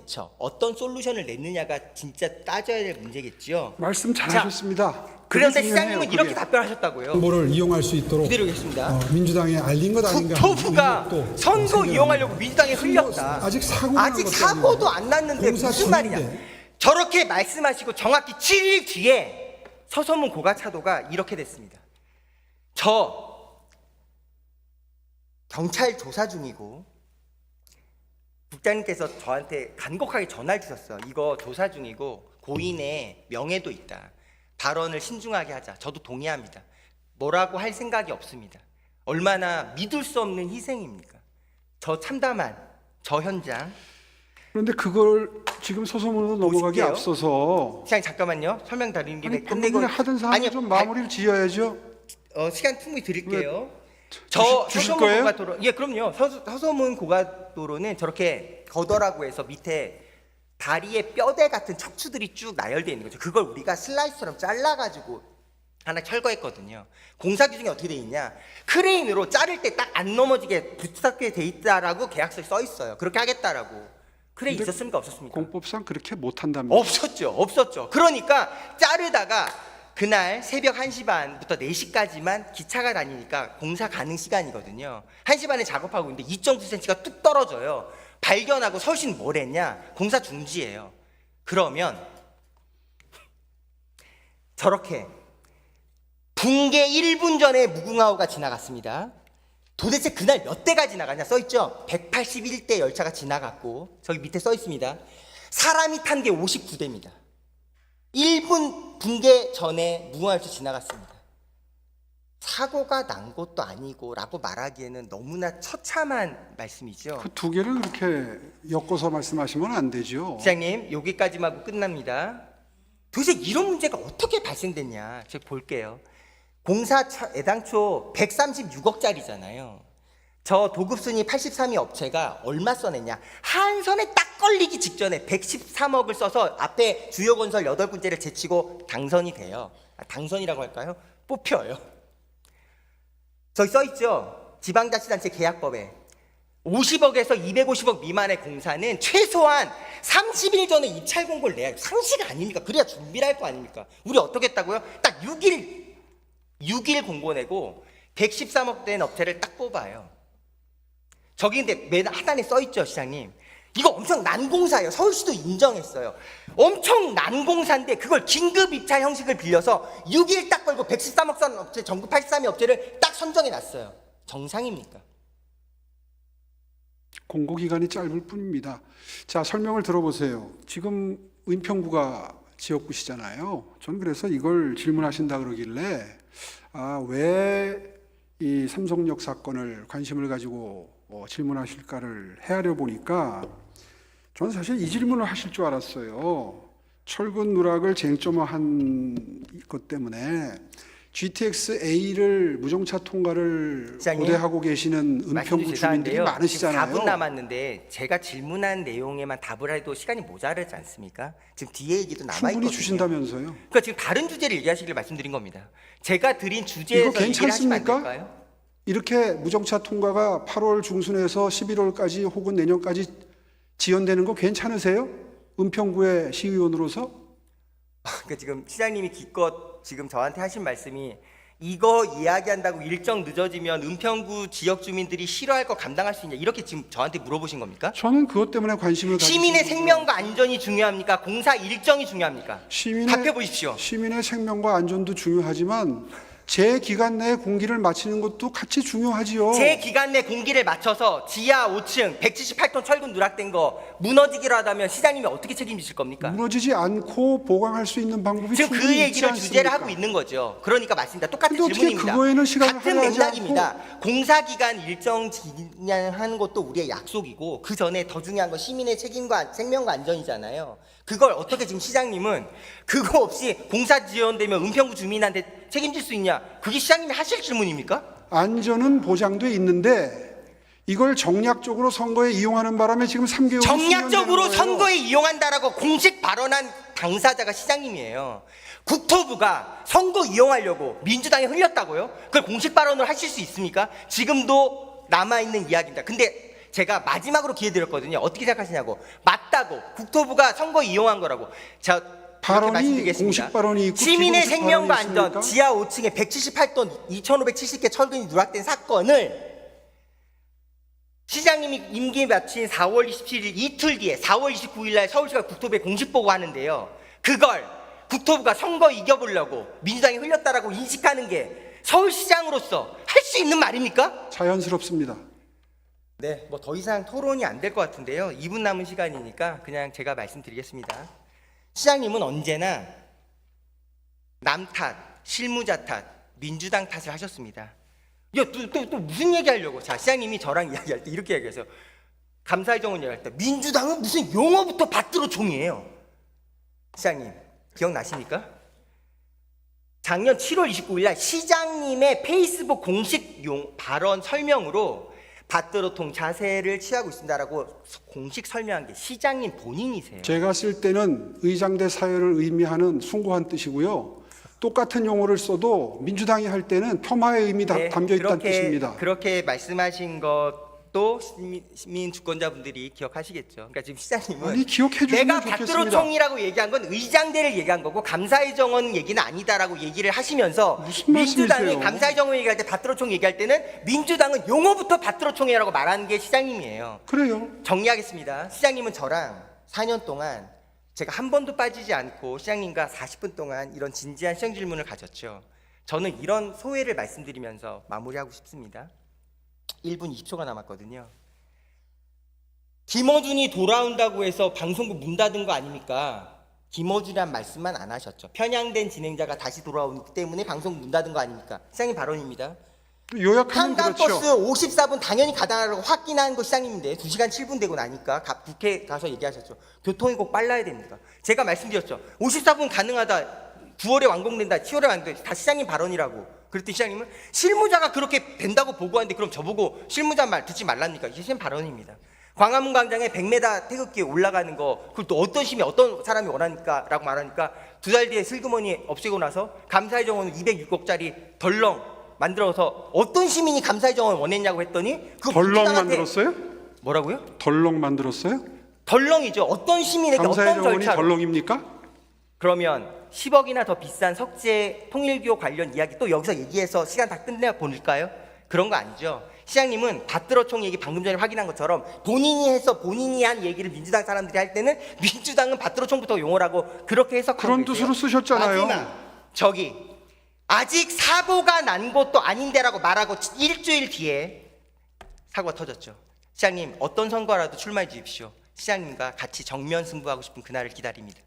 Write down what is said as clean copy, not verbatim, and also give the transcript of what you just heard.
대처, 어떤 솔루션을 냈느냐가 진짜 따져야 될 문제겠죠. 말씀 잘하셨습니다. 그런데 그게 시장님은 중요해요, 이렇게 그게. 답변하셨다고요. 정보를 이용할 수 있도록 그대로 하겠습니다. 민주당에 알린 것 아닌가 하는 국토부가 의혹도 선거 생겨납니다. 이용하려고 민주당에 흘렸다. 아직 사고가 난 아직 것도 사고도 아니고 안 났는데 공사 무슨 말이냐. 중인데. 저렇게 말씀하시고 정확히 7일 뒤에 서소문 고가차도가 이렇게 됐습니다. 저 경찰 조사 중이고 국장님께서 저한테 간곡하게 전화를 주셨어요. 이거 조사 중이고 고인의 명예도 있다. 발언을 신중하게 하자. 저도 동의합니다. 뭐라고 할 생각이 없습니다. 얼마나 믿을 수 없는 희생입니까? 저 참담한 저 현장. 그런데 그걸 지금 소소문으로 넘어가기 보실게요. 앞서서 시장 잠깐만요. 설명 드리는 김에 아니, 방금 하던 사항에 좀 마무리를 지어야죠. 시간 충분히 드릴게요. 주실 서소문 거예요? 고가도로, 예, 그럼요. 서소문 고가도로는 저렇게 거더라고 해서 밑에 다리에 뼈대 같은 척추들이 쭉 나열되어 있는 거죠. 그걸 우리가 슬라이스처럼 잘라가지고 하나 철거했거든요. 공사 규정이 어떻게 돼 있냐? 크레인으로 자를 때 딱 안 넘어지게 붙잡게 돼 있다라고 계약서에 써 있어요. 그렇게 하겠다라고. 크레인 근데 있었습니까? 없었습니까? 공법상 그렇게 못한답니다. 없었죠. 그러니까 자르다가 그날 새벽 1시 반부터 4시까지만 기차가 다니니까 공사 가능 시간이거든요. 1시 반에 작업하고 있는데 2.9cm가 뚝 떨어져요. 발견하고 서울시는 뭘 했냐? 공사 중지예요. 그러면 저렇게 붕괴 1분 전에 무궁화호가 지나갔습니다. 도대체 그날 몇 대가 지나가냐 써있죠? 181대 열차가 지나갔고 저기 밑에 써있습니다. 사람이 탄 게 59대입니다. 1분 붕괴 전에 무궁화열차 지나갔습니다. 사고가 난 것도 아니고 라고 말하기에는 너무나 처참한 말씀이죠. 그 두 개를 그렇게 엮어서 말씀하시면 안 되죠. 시장님 여기까지만 하고 끝납니다. 도대체 이런 문제가 어떻게 발생됐냐 제가 볼게요. 공사 애당초 136억짜리잖아요. 저 도급순위 83위 업체가 얼마 써냈냐? 한 선에 딱 걸리기 직전에 113억을 써서 앞에 주요 건설 8군데를 제치고 당선이 돼요. 당선이라고 할까요? 뽑혀요. 저기 써있죠? 지방자치단체 계약법에 50억에서 250억 미만의 공사는 최소한 30일 전에 입찰 공고를 내야 해요. 상식 아닙니까? 그래야 준비를 할 거 아닙니까? 우리 어떻게 했다고요? 딱 6일 공고 내고 113억 된 업체를 딱 뽑아요. 저기 근데 매달 하단에 써있죠, 시장님. 이거 엄청 난공사예요. 서울시도 인정했어요. 엄청 난공사인데 그걸 긴급 입찰 형식을 빌려서 6일 딱 걸고 113억 선 업체, 전국 83위 업체를 딱 선정해 놨어요. 정상입니까? 공고 기간이 짧을 뿐입니다. 자, 설명을 들어보세요. 지금 은평구가 지역구시잖아요. 저는 그래서 이걸 질문하신다 그러길래 왜 이 삼성역 사건을 관심을 가지고 질문하실까를 헤아려 보니까 저는 사실 이 질문을 하실 줄 알았어요. 철근 누락을 쟁점화한 것 때문에 GTX-A를 무정차 통과를 시장님, 고대하고 계시는 은평구 말씀드리기 주민들이 죄송한데요. 많으시잖아요. 4분 남았는데 제가 질문한 내용에만 답을 해도 시간이 모자르지 않습니까? 지금 뒤에 얘기도 남아있거든요. 충분히 주신다면서요. 그러니까 지금 다른 주제를 얘기하시길 말씀드린 겁니다. 제가 드린 이거 주제에서 얘기를 하시면 안 괜찮습니까? 될까요? 이렇게 무정차 통과가 8월 중순에서 11월까지 혹은 내년까지 지연되는 거 괜찮으세요? 은평구의 시의원으로서? 그러니까 지금 시장님이 기껏 지금 저한테 하신 말씀이 이거 이야기한다고 일정 늦어지면 은평구 지역 주민들이 싫어할 거 감당할 수 있냐 이렇게 지금 저한테 물어보신 겁니까? 저는 그것 때문에 관심을 가지고 시민의 있는 생명과 안전이 중요합니까? 공사 일정이 중요합니까? 시민의, 답해 보십시오. 시민의 생명과 안전도 중요하지만 제 기간 내에 공기를 마치는 것도 같이 중요하지요. 제 기간 내 공기를 맞춰서 지하 5층 178톤 철근 누락된 거 무너지기로 하다면 시장님이 어떻게 책임지실 겁니까? 무너지지 않고 보강할 수 있는 방법이 지금 그 충분히 있지 얘기를 주제를 않습니까? 하고 있는 거죠. 그러니까 맞습니다. 똑같은 근데 어떻게 질문입니다. 그거에는 시간을 같은 할애하지 맥락입니다. 공사 기간 일정 진행하는 것도 우리의 약속이고 그 전에 더 중요한 건 시민의 책임과 생명과 안전이잖아요. 그걸 어떻게 지금 시장님은 그거 없이 공사 지연되면 은평구 주민한테 책임질 수 있냐? 그게 시장님이 하실 질문입니까? 안전은 보장돼 있는데 이걸 정략적으로 선거에 이용하는 바람에 지금 3개월이 정략적으로 선거에 이용한다라고 공식 발언한 당사자가 시장님이에요. 국토부가 선거 이용하려고 민주당에 흘렸다고요? 그걸 공식 발언을 하실 수 있습니까? 지금도 남아있는 이야기입니다. 근데 제가 마지막으로 기회 드렸거든요. 어떻게 생각하시냐고. 맞다고. 국토부가 선거 이용한 거라고. 자, 이렇게 발언이 말씀드리겠습니다. 공식 발언이 있고 시민의 비공식 생명과 발언이 안전, 있습니까? 지하 5층에 178톤 2,570개 철근이 누락된 사건을 시장님이 임기 마친 4월 27일 이틀 뒤에 4월 29일 날 서울시가 국토부에 공식 보고하는데요. 그걸 국토부가 선거 이겨보려고 민주당이 흘렸다라고 인식하는 게 서울시장으로서 할 수 있는 말입니까? 자연스럽습니다. 네, 뭐 더 이상 토론이 안 될 것 같은데요. 2분 남은 시간이니까 그냥 제가 말씀드리겠습니다. 시장님은 언제나 남 탓, 실무자 탓, 민주당 탓을 하셨습니다. 또 무슨 얘기하려고? 자, 시장님이 저랑 이야기할 때 이렇게 얘기하세요. 감사의 정원 얘기할 때 민주당은 무슨 용어부터 받들어 총이에요. 시장님 기억나십니까? 작년 7월 29일 날 시장님의 페이스북 공식 발언 설명으로 받들어통 자세를 취하고 있습니다라고 공식 설명한 게 시장님 본인이세요. 제가 쓸 때는 의장대 사회를 의미하는 숭고한 뜻이고요. 똑같은 용어를 써도 민주당이 할 때는 폄하의 의미 담겨 있다는 뜻입니다. 그렇게 말씀하신 것도 시민 주권자분들이 기억하시겠죠. 그러니까 지금 시장님은 아니, 기억해 주시면 내가 좋겠습니다. 받들어총이라고 얘기한 건 의장대를 얘기한 거고 감사의 정원 얘기는 아니다라고 얘기를 하시면서 무슨 민주당이 말씀이세요? 감사의 정원 얘기할 때 받들어총 얘기할 때는 민주당은 용어부터 받들어총이라고 말하는 게 시장님이에요. 그래요. 정리하겠습니다. 시장님은 저랑 4년 동안 제가 한 번도 빠지지 않고 시장님과 40분 동안 이런 진지한 시정 질문을 가졌죠. 저는 이런 소회를 말씀드리면서 마무리하고 싶습니다. 1분 20초가 남았거든요. 김어준이 돌아온다고 해서 방송국 문 닫은 거 아닙니까? 김어준이란 말씀만 안 하셨죠. 편향된 진행자가 다시 돌아오기 때문에 방송국 문 닫은 거 아닙니까? 시장님 발언입니다. 요약하면 한강버스 그렇죠. 54분 당연히 가다라고 확인한 거 시장님인데 2시간 7분 되고 나니까 국회 가서 얘기하셨죠. 교통이 꼭 빨라야 됩니다. 제가 말씀드렸죠. 54분 가능하다. 9월에 완공된다. 10월에 완공된다. 다 시장님 발언이라고. 그랬더니 시장님은 실무자가 그렇게 된다고 보고하는데 그럼 저보고 실무자 말 듣지 말랍니까? 이게 시장 발언입니다. 광화문 광장에 100m 태극기 올라가는 거 그걸 또 어떤 시민 어떤 사람이 원하니까 라고 말하니까 2달 뒤에 슬그머니 없애고 나서 감사의 정원은 206억짜리 덜렁 만들어서 어떤 시민이 감사의 정원 원했냐고 했더니 그거 덜렁 민주당한테 만들었어요? 뭐라고요? 덜렁 만들었어요? 덜렁이죠. 어떤 시민에게 감사의 어떤 정원이 절차로 덜렁입니까? 그러면 10억이나 더 비싼 석재 통일교 관련 이야기 또 여기서 얘기해서 시간 다 끝내 보낼까요? 그런 거 아니죠. 시장님은 받들어총 얘기 방금 전에 확인한 것처럼 본인이 해서 본인이 한 얘기를 민주당 사람들이 할 때는 민주당은 받들어총부터 용어라고 그렇게 해석하고 그런 계세요. 뜻으로 쓰셨잖아요. 마지막 저기 아직 사고가 난 것도 아닌데라고 말하고 일주일 뒤에 사고가 터졌죠. 시장님 어떤 선거라도 출마해 주십시오. 시장님과 같이 정면 승부하고 싶은 그날을 기다립니다.